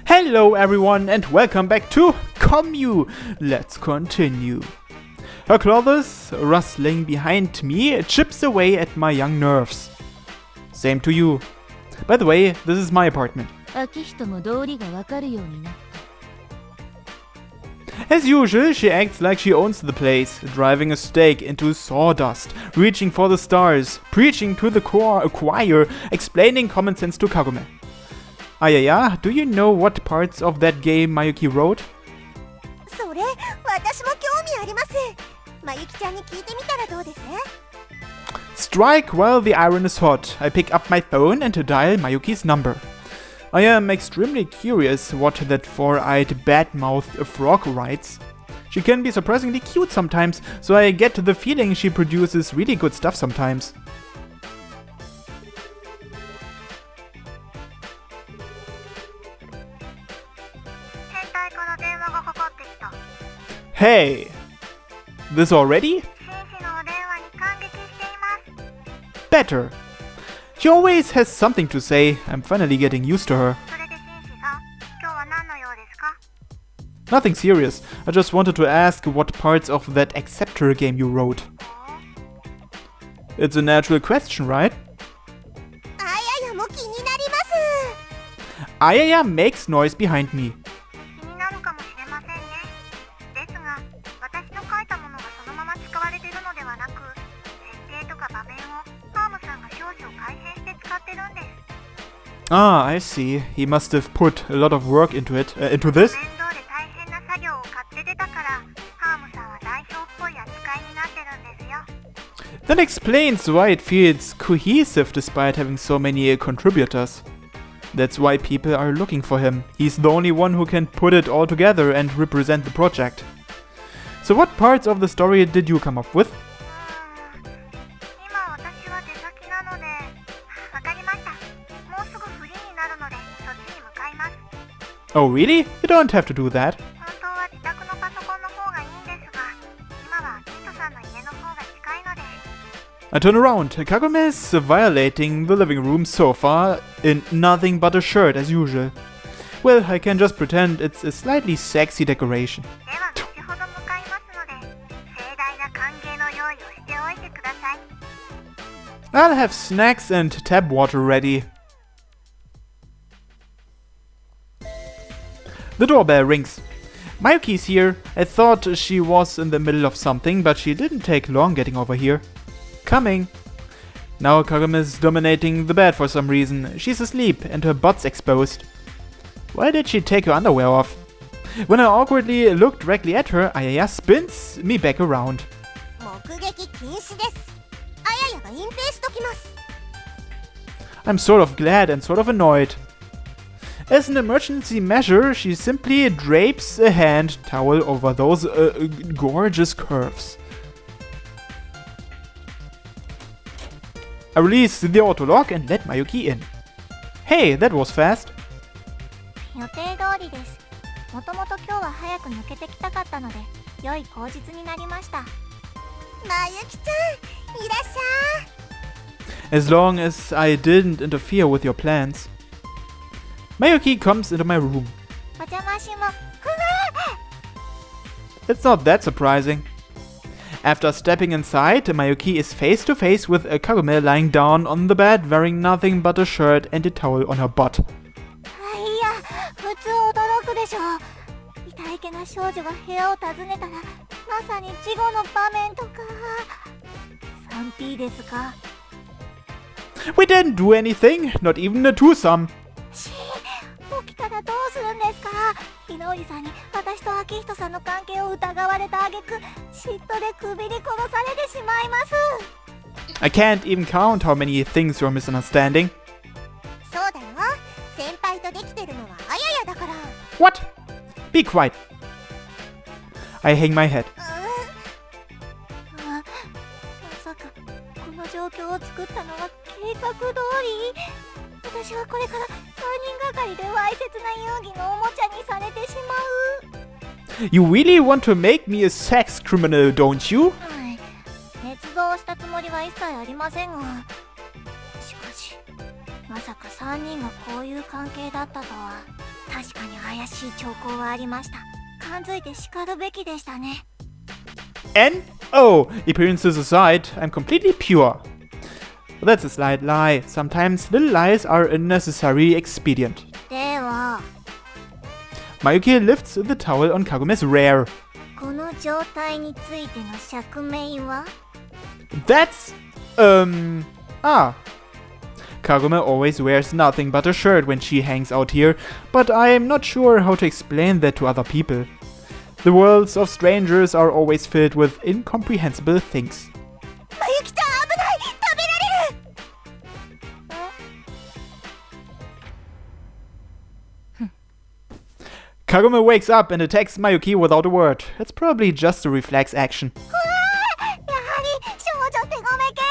Hello everyone and welcome back to Commu. Let's continue. Her clothes rustling behind me chips away at my young nerves. Same to you. By the way, this is my apartment. As usual, she acts like she owns the place, driving a stake into sawdust, reaching for the stars, preaching to the choir, explaining common sense to Kagome. Ayaya, do you know what parts of that game Mayuki wrote? Strike while the iron is hot. I pick up my phone and dial Mayuki's number. I am extremely curious what that four-eyed, bad-mouthed frog writes. She can be surprisingly cute sometimes, so I get the feeling she produces really good stuff sometimes. Hey! This already? Better. She always has something to say. I'm finally getting used to her. Nothing serious. I just wanted to ask what parts of that Acceptor game you wrote. It's a natural question, right? Ayaya makes noise behind me. Ah, I see. He must have put a lot of work into this. That explains why it feels cohesive despite having so many contributors. That's why people are looking for him. He's the only one who can put it all together and represent the project. So what parts of the story did you come up with? Oh really? You don't have to do that. I turn around. Kagome is violating the living room sofa in nothing but a shirt as usual. Well, I can just pretend it's a slightly sexy decoration. I'll have snacks and tap water ready. The doorbell rings. Mayuki's here. I thought she was in the middle of something, but she didn't take long getting over here. Coming. Now Kagome is dominating the bed for some reason. She's asleep and her butt's exposed. Why did she take her underwear off? When I awkwardly look directly at her, Ayaya spins me back around. I'm sort of glad and sort of annoyed. As an emergency measure, she simply drapes a hand towel over those gorgeous curves. I release the auto lock and let Mayuki in. Hey, that was fast. As long as I didn't interfere with your plans. Mayuki comes into my room. It's not that surprising. After stepping inside, Mayuki is face to face with Kagome lying down on the bed wearing nothing but a shirt and a towel on her butt. We didn't do anything, not even a twosome. I can't even count how many things you're misunderstanding. What? Be quiet. I hang my head. You really want to make me a sex criminal, don't you? まさか3人がこういう関係だったとは。確かに怪しい兆候はありました。感づいて叱るべきでしたね。And, oh, appearances aside, I'm completely pure. That's a slight lie. Sometimes little lies are a necessary expedient. では、Mayuki lifts the towel on Kagume's rear. この状態についての釈明は？ That's, Kagume always wears nothing but a shirt when she hangs out here, but I'm not sure how to explain that to other people. The worlds of strangers are always filled with incomprehensible things. まゆきちゃん危ない！食べられる！ Kagume wakes up and attacks Mayuki without a word. It's probably just a reflex action. やはり少女手ごめ計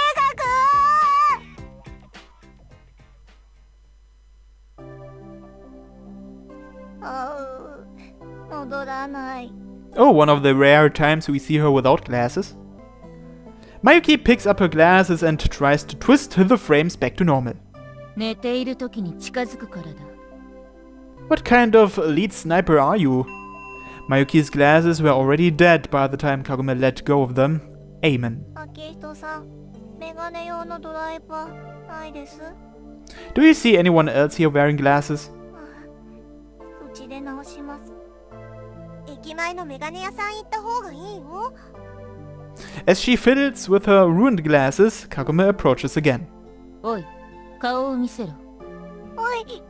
画！戻らない。 Oh, one of the rare times we see her without glasses. Mayuki picks up her glasses and tries to twist the frames back to normal. 寝ている時に近づくからだ。What kind of elite sniper are you? Mayuki's glasses were already dead by the time Kagume let go of them. Amen. 明人さん、メガネ用のドライバーないです？ Do you see anyone else here wearing glasses? うちで直します。駅前のメガネ屋さん行った方がいいよ。 As she fiddles with her ruined glasses, Kagume approaches again. おい、顔を見せろ。おい。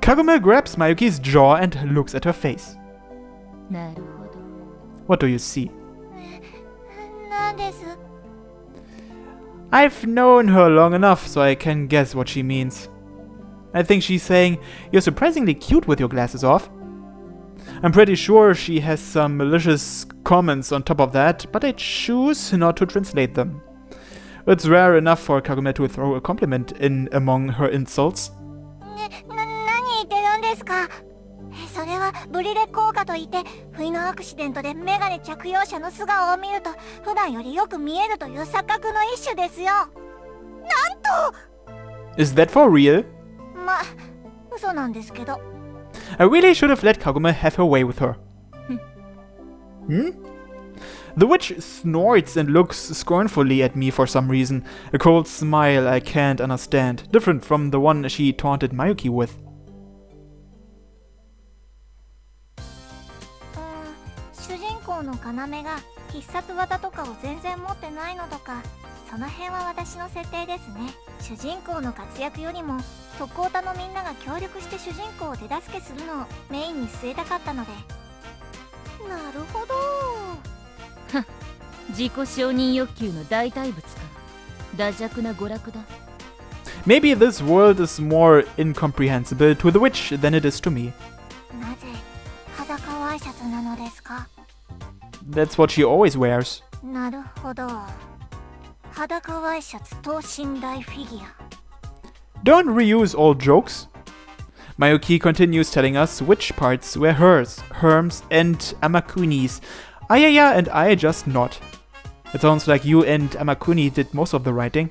Kagume grabs Mayuki's jaw and looks at her face. なるほど。 What do you see? なんです？ I've known her long enough so I can guess what she means. I think she's saying, "You're surprisingly cute with your glasses off." I'm pretty sure she has some malicious comments on top of that, but I choose not to translate them. It's rare enough for Kagume to throw a compliment in among her insults. 何言ってるんですか？それはブリレ効果といって、不意のアクシデントでメガネ着用者の素顔を見ると普段よりよく見えるという錯覚の一種ですよ。なんと！ Is that for real? 嘘なんですけど。 I really should have let Kagume have her way with her. The witch snorts and looks scornfully at me for some reason. A cold smile I can't understand, different from the one she taunted Mayuki with. 主人公の要が必殺技とかを全然持ってないのとか、その辺は私の設定ですね。主人公の活躍よりも特攻隊のみんなが協力して主人公を手助けするのをメインに据えたかったので。なるほど。自己承認欲求の大体物か。惰弱な娯楽だ。Maybe this world is more incomprehensible to the witch than it is to me. なぜ裸ワイシャツなのですか？ That's what she always wears. なるほど。裸ワイシャツ等身大フィギュア。 Don't reuse old jokes. Mayuki continues telling us which parts were hers, Herm's, and Amakuni's. Ayaya and I just nod. It sounds like you and Amakuni did most of the writing.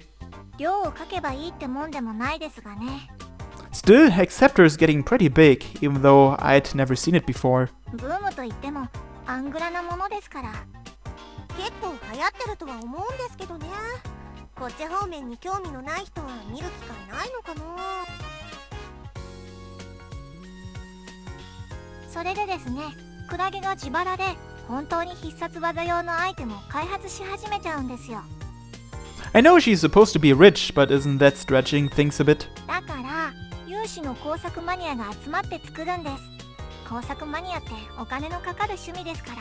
量を書けばいいってもんでもないですがね。 Still, Acceptor's getting pretty big, even though I'd never seen it before. ブームといってもアングラなものですから。結構流行ってるとは思うんですけどね。こっち方面に興味のない人は見る機会ないのかな。それでですね、クラゲが自腹で本当に必殺技用のアイテムを開発し始めちゃうんですよ。I know she's supposed to be rich, but isn't that stretching things a bit? だから有志の工作マニアが集まって作るんです。工作マニアってお金のかかる趣味ですから。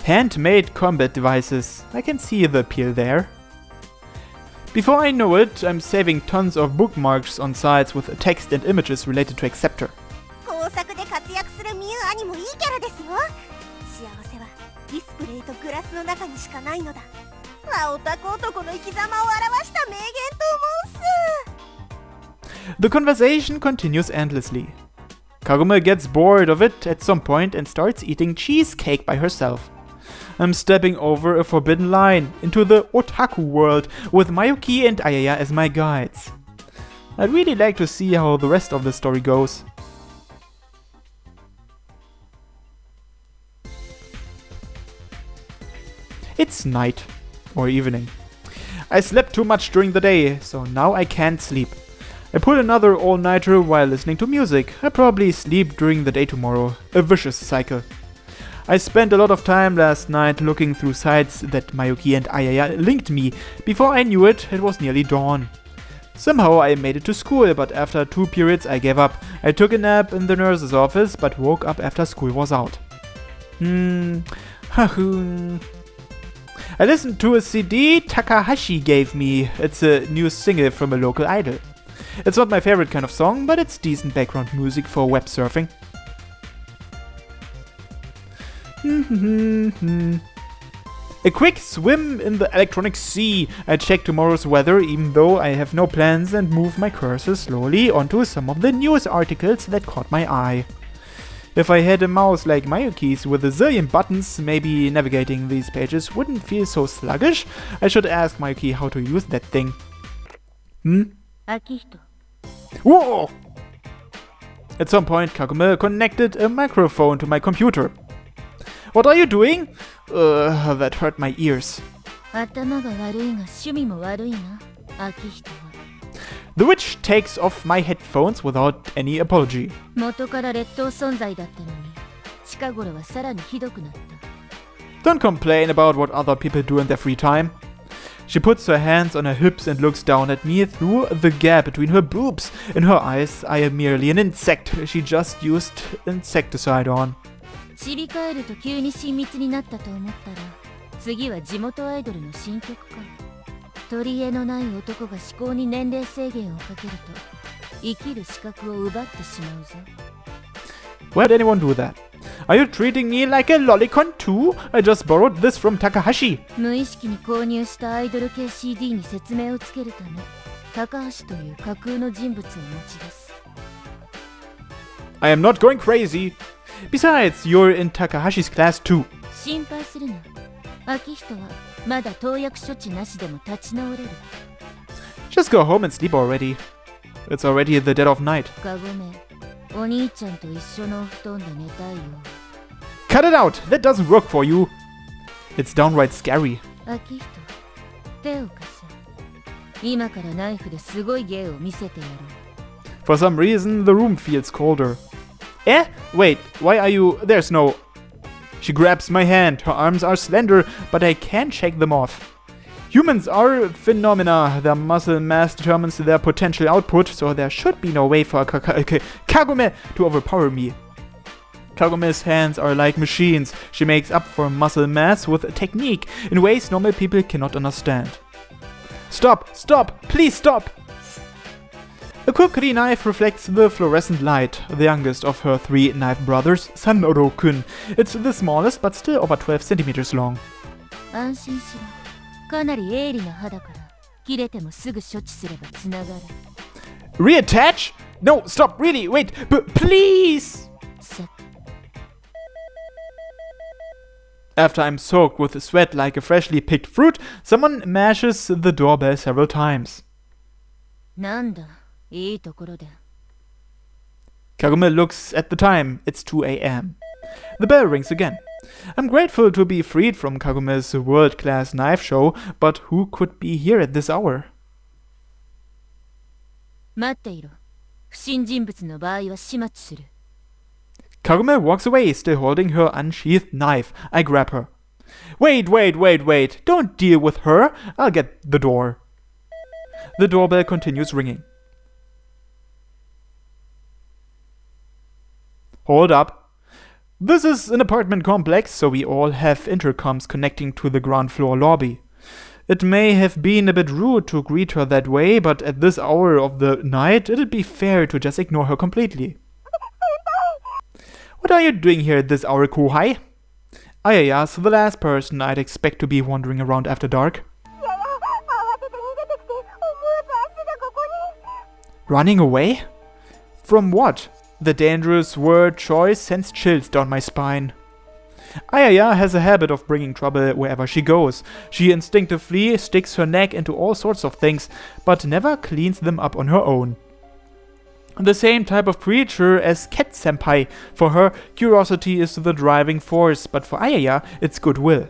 Handmade combat devices. I can see the appeal there. Before I know it, I'm saving tons of bookmarks on sites with text and images related to Acceptor. 工作で活躍するミュウアにもいいキャラですよ。幸せはディスプレイとグラスの中にしかないのだ。オタク男の生き様を表した名言と申す。 The conversation continues endlessly. Kagume gets bored of it at some point and starts eating cheesecake by herself. I'm stepping over a forbidden line into the otaku world with Mayuki and Ayaya as my guides. I'd really like to see how the rest of the story goes. It's night, or evening. I slept too much during the day, so now I can't sleep. I pull another all-nighter while listening to music. I probably sleep during the day tomorrow. A vicious cycle. I spent a lot of time last night looking through sites that Mayuki and Ayaya linked me. Before I knew it, it was nearly dawn. Somehow I made it to school, but after 2 periods I gave up. I took a nap in the nurse's office, but woke up after school was out. I listened to a CD Takahashi gave me. It's a new single from a local idol. It's not my favorite kind of song, but it's decent background music for web surfing. A quick swim in the electronic sea. I check tomorrow's weather even though I have no plans and move my cursor slowly onto some of the news articles that caught my eye. If I had a mouse like Mayuki's with a zillion buttons, maybe navigating these pages wouldn't feel so sluggish. I should ask Mayuki how to use that thing. Whoa! At some point, Kagome connected a microphone to my computer. What are you doing? That hurt my ears. The witch takes off my headphones without any apology. Don't complain about what other people do in their free time. She puts her hands on her hips and looks down at me through the gap between her boobs. In her eyes, I am merely an insect she just used insecticide on. Why would anyone do that? Are you treating me like a lolicon too? I just borrowed this from Takahashi. I am not going crazy. Besides, you're in Takahashi's class too. Just go home and sleep already. It's already the dead of night. Cut it out! That doesn't work for you. It's downright scary. For some reason, the room feels colder. Eh? Wait, why are you... There's no... She grabs my hand. Her arms are slender, but I can't shake them off. Humans are phenomena. Their muscle mass determines their potential output, so there should be no way for Kagome to overpower me. Kagome's hands are like machines. She makes up for muscle mass with technique in ways normal people cannot understand. Stop! Stop! Please stop! A kukri knife reflects the fluorescent light, the youngest of her 3 knife brothers, Sanro-kun. It's the smallest, but still over 12 centimeters long. Reattach? No, stop, really, wait, please! After I'm soaked with sweat like a freshly picked fruit, someone mashes the doorbell several times. Kagome looks at the time. It's 2 a.m. The bell rings again. I'm grateful to be freed from Kagome's world-class knife show, but who could be here at this hour? Kagome walks away, still holding her unsheathed knife. I grab her. Wait. Don't deal with her. I'll get the door. The doorbell continues ringing. Hold up. This is an apartment complex, so we all have intercoms connecting to the ground floor lobby. It may have been a bit rude to greet her that way, but at this hour of the night, it'd be fair to just ignore her completely. What are you doing here at this hour, Kohai? Ayaya's the last person I'd expect to be wandering around after dark. Running away? From what? The dangerous word choice sends chills down my spine. Ayaya has a habit of bringing trouble wherever she goes. She instinctively sticks her neck into all sorts of things, but never cleans them up on her own. The same type of creature as Cat Senpai. For her, curiosity is the driving force, but for Ayaya, it's goodwill.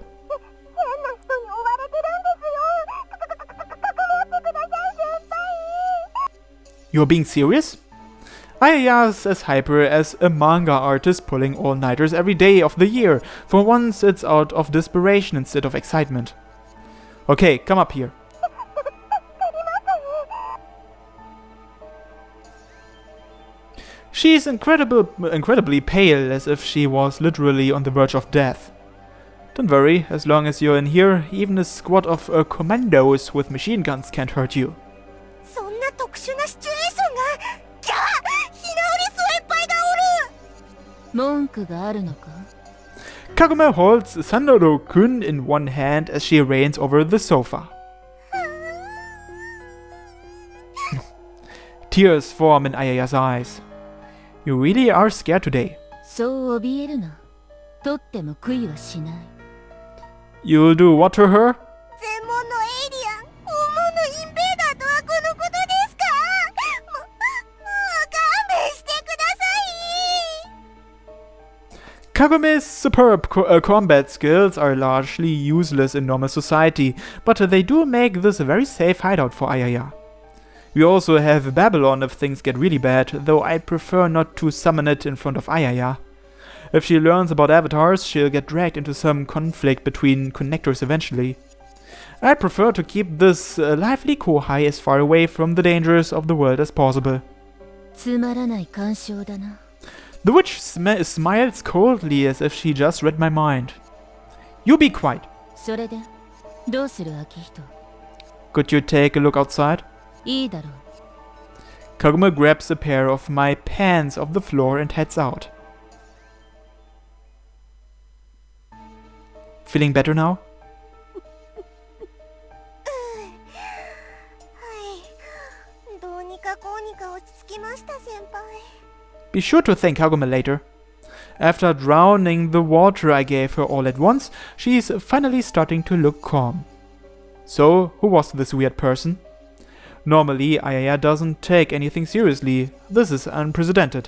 You're being serious? Ayaya's as hyper as a manga artist pulling all-nighters every day of the year. For once, it's out of desperation instead of excitement. Okay, come up here. She's incredibly pale, as if she was literally on the verge of death. Don't worry, as long as you're in here, even a squad of commandos with machine guns can't hurt you. そんな特殊なシチュエーションがキャーひなおり先輩がおる文句があるのか Kagome holds Sandoro-kun in one hand as she reigns over the sofa. Tears form in Ayaya's eyes. You really are scared today. そう怯えるなとっても悔いはしない You'll do what to her? 全門のエイリアン本物インベーダーとはこのことですかもう勘弁してください Kagome's superb combat skills are largely useless in normal society, but they do make this a very safe hideout for Ayaya. We also have Babylon if things get really bad, though I prefer not to summon it in front of Ayaya. If she learns about avatars, she'll get dragged into some conflict between connectors eventually. I prefer to keep this lively Kohai as far away from the dangers of the world as possible. つまらない干渉だな The witch smiles coldly as if she just read my mind. You be quiet. それでどうする秋人 Could you take a look outside? いいだろう Kagome grabs a pair of my pants off the floor and heads out. Feeling better now? はいどうにかこうにか落ち着きました先輩 Be sure to thank Kagome later. After drowning the water I gave her all at once, she's finally starting to look calm. So, who was this weird person? Normally, Ayaya doesn't take anything seriously. This is unprecedented.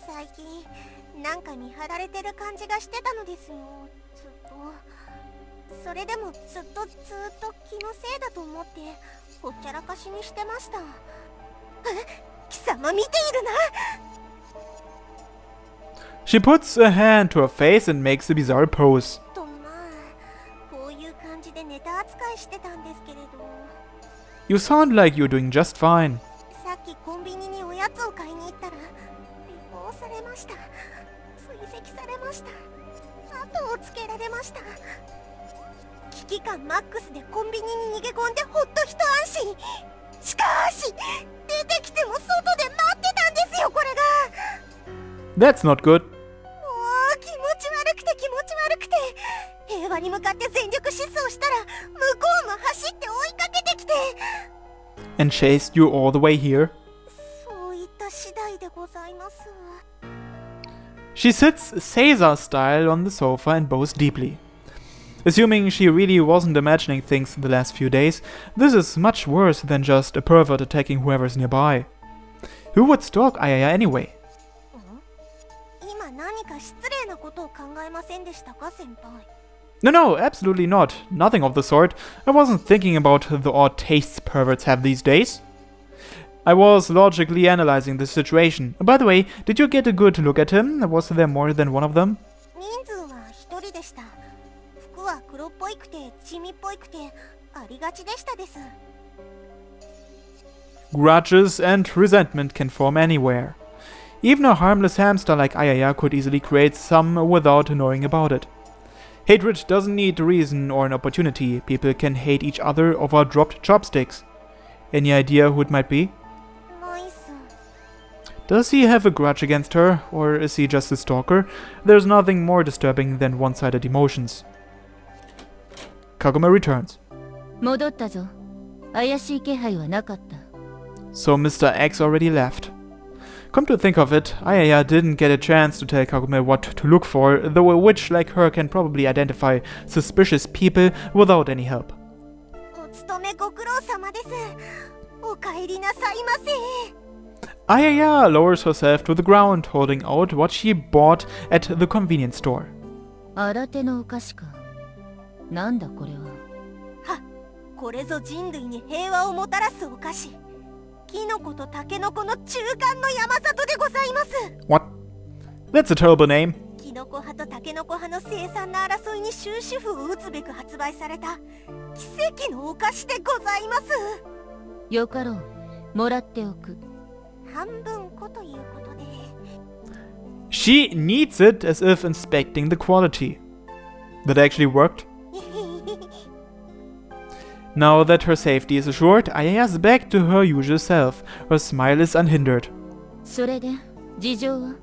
最近なんか見張られてる感じがしてたのですよずっとそれでもずっと気のせいだと思ってほっちゃらかしにしてました貴様見ているな She puts a hand to her face and makes a bizarre pose. とまあこういう感じでネタ扱いしてたんですけれど You sound like you're doing just fine. さっきコンビニにおやつを買いに行ったら尾行されました追跡されました後をつけられました危機感マックスでコンビニに逃げ込んでほっと一安心しかし出てきても外で待ってたんですよこれが That's not good. もう気持ち悪くて平和に向かって全力疾走したら向こうも走って追いかけてきて And chased you all the way here. そういった次第でございます She sits Caesar style on the sofa and bows deeply. Assuming she really wasn't imagining things the last few days, this is much worse than just a pervert attacking whoever's nearby. Who would stalk Ayaya anyway? 今何か失礼なことを考えませんでしたか先輩 No, absolutely not. Nothing of the sort. I wasn't thinking about the odd tastes perverts have these days. I was logically analyzing the situation. By the way, did you get a good look at him? Was there more than one of them? 人数は一人でした服は黒っぽいくて地味っぽいくてありがちでしたです Grudges and resentment can form anywhere. Even a harmless hamster like Ayaya could easily create some without knowing about it. Hatred doesn't need a reason or an opportunity. People can hate each other over dropped chopsticks. Any idea who it might be? ナイス Does he have a grudge against her, or is he just a stalker? There's nothing more disturbing than one-sided emotions. Kagome returns. 戻ったぞ怪しい気配はなかった So Mr. X already left. Come to think of it, Ayaya didn't get a chance to tell Kagome what to look for, though a witch like her can probably identify suspicious people without any help. お勤めご苦労様です。お帰りなさいませ。 Ayaya lowers herself to the ground, holding out what she bought at the convenience store. 新手のお菓子か。なんだこれは。は、これぞ人類に平和をもたらすお菓子。キノコとタケノコの中間の山里でございます。 What? That's a terrible name. キノコ派とタケノコ派の生産の争いに終止符を打つべく発売された奇跡のお菓子でございます。よかろう。もらっておく。半分こということで。 She needs it as if inspecting the quality. That actually worked. Now that her safety is assured, Ayaya's back to her usual self. Her smile is unhindered. それで、事情は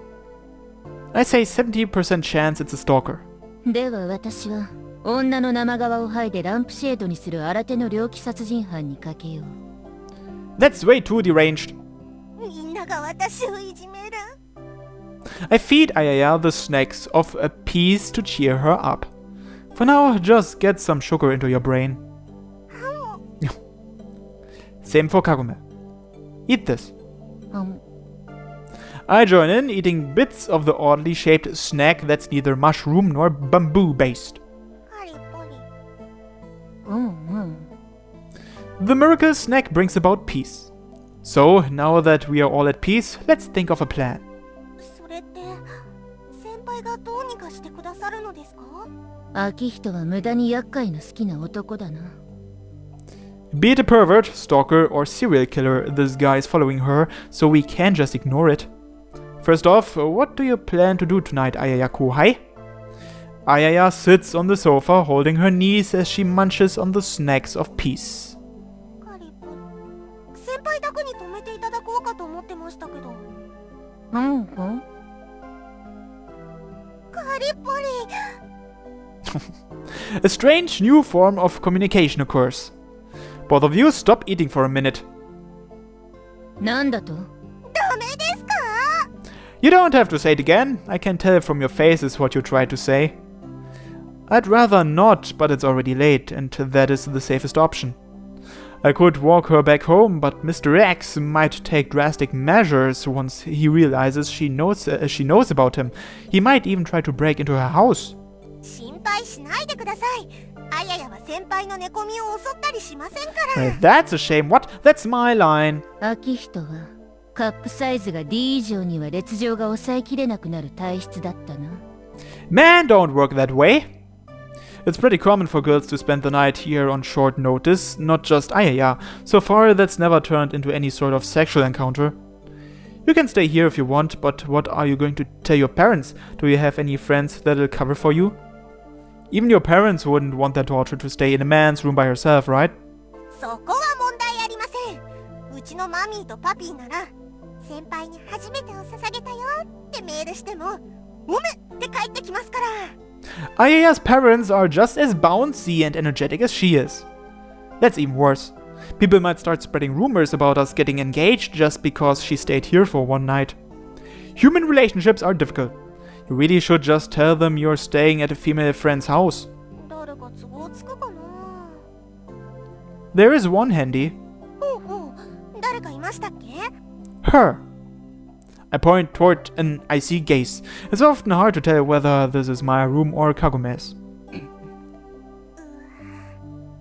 I say 70% chance it's a stalker. では私は、女の生皮を剥いでランプシェードにする新手の猟奇殺人犯にかけよう。That's way too deranged. みんなが私をいじめる。 I feed Ayaya the snacks of a piece to cheer her up. For now, just get some sugar into your brain. Same for Kagome. Eat this. I join in, eating bits of the oddly shaped snack that's neither mushroom nor bamboo based. パリポリ。The miracle snack brings about peace. So, now that we are all at peace, let's think of a plan. それって先輩がどうにかしてくださるのですか？秋人は無駄に厄介な好きな男だな。Be it a pervert, stalker, or serial killer, this guy is following her, so we can't just ignore it. First off, what do you plan to do tonight, Ayaya Kuhai? Ayaya sits on the sofa, holding her knees as she munches on the snacks of peace. パリポリ。先輩宅に泊めていただこうかと思ってましたけど。カリポリ。 A strange new form of communication occurs. Both of you stop eating for a minute. なんだと？ダメですか？ You don't have to say it again. I can tell from your faces what you tried to say. I'd rather not, but it's already late, and that is the safest option. I could walk her back home, but Mr. X might take drastic measures once he realizes she knows about him. He might even try to break into her house. 心配しないでください。あややは先輩の寝込みを襲ったりしませんから。 That's a shame. What? That's my line. 秋人はカップサイズが D 以上には劣情が抑えきれなくなる体質だったな。 Man, don't work that way. It's pretty common for girls to spend the night here on short notice, not just Ayaya. So far, that's never turned into any sort of sexual encounter. You can stay here if you want, but what are you going to tell your parents? Do you have any friends that'll cover for you? Even your parents wouldn't want their daughter to stay in a man's room by herself, right? そこは問題ありません。うちのマミーとパピーなら先輩に初めてを捧げたよってメールしても「おめ」って返ってきますから。 Ayaya's parents are just as bouncy and energetic as she is. That's even worse. People might start spreading rumors about us getting engaged just because she stayed here for one night. Human relationships are difficult. You really should just tell them you're staying at a female friend's house. 誰か都合つくかな。 There is one handy. ほうほう。誰かいましたっけ？ Her. I point toward an icy gaze. It's often hard to tell whether this is my room or Kagome's.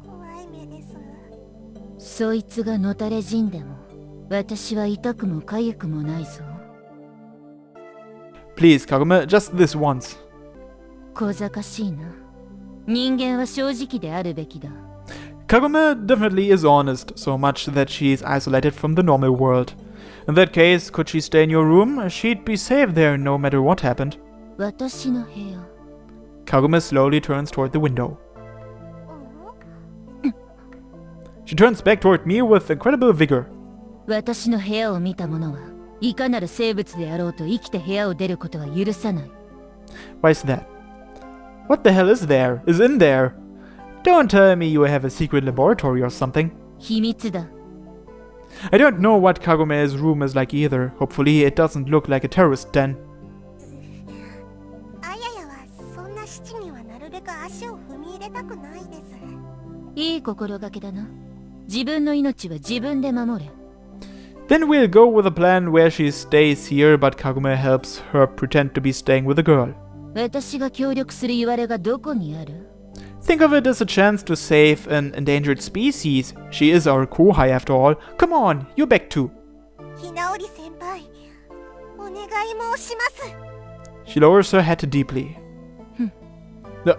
怖い目です。そいつがのたれ死んでも私は痛くも痒くもないぞ。 Please, Kagome, just this once. 小賢しいな。人間は正直であるべきだ。 Kagome definitely is honest, so much that she is isolated from the normal world. In that case, could she stay in your room? She'd be safe there no matter what happened. 私の部屋。 Kagome slowly turns toward the window. うん？ She turns back toward me with incredible vigor. 私の部屋を見た者はいかなる生物であろうと生きて部屋を出ることは許さない。 Why is that? What the hell is there? Is in there? Don't tell me you have a secret laboratory or something. 秘密だ。I don't know what Kagume's room is like either. Hopefully it doesn't look like a terrorist den. あややはそんな七にはなるべく足を踏み入れたくないです。いい心がけだな。自分の命は自分で守れ。Then we'll go with a plan where she stays here, but Kagume helps her pretend to be staying with the girl. 私が協力する言われがどこにある？ Think of it as a chance to save an endangered species. She is our Kohai after all. Come on, you're back too. ひなおり先輩、お願い申します。 She lowers her head deeply.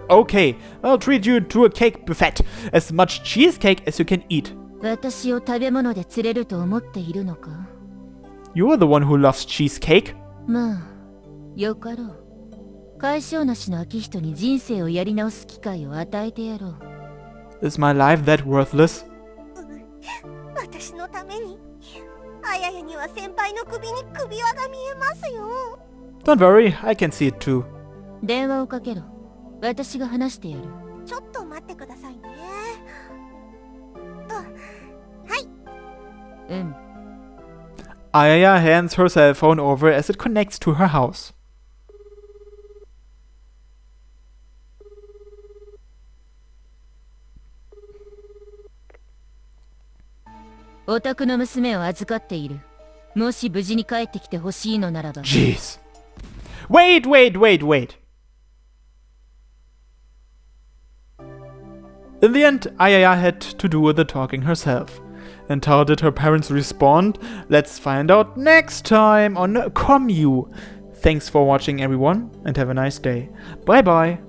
Okay, I'll treat you to a cake buffet. As much cheesecake as you can eat. 私を食べ物で釣れると思っているのか？ You're the one who loves cheesecake. まあ、よかろう。解消なしの秋人に人生をやり直す機会を与えてやろう。Is my life that worthless? 私のために、あややには先輩の首に首輪が見えますよ。Don't worry, I can see it too. 電話をかけろ。私が話してやる。ちょっと待ってくださいね。うん。Ayaya hands her cell phone over as it connects to her house. お宅の娘を預かっている。もし無事に帰ってきてほしいのならば。Jeez. Wait. In the end, Ayaya had to do the talking herself. And how did her parents respond? Let's find out next time on Commu. Thanks for watching everyone and have a nice day. Bye bye.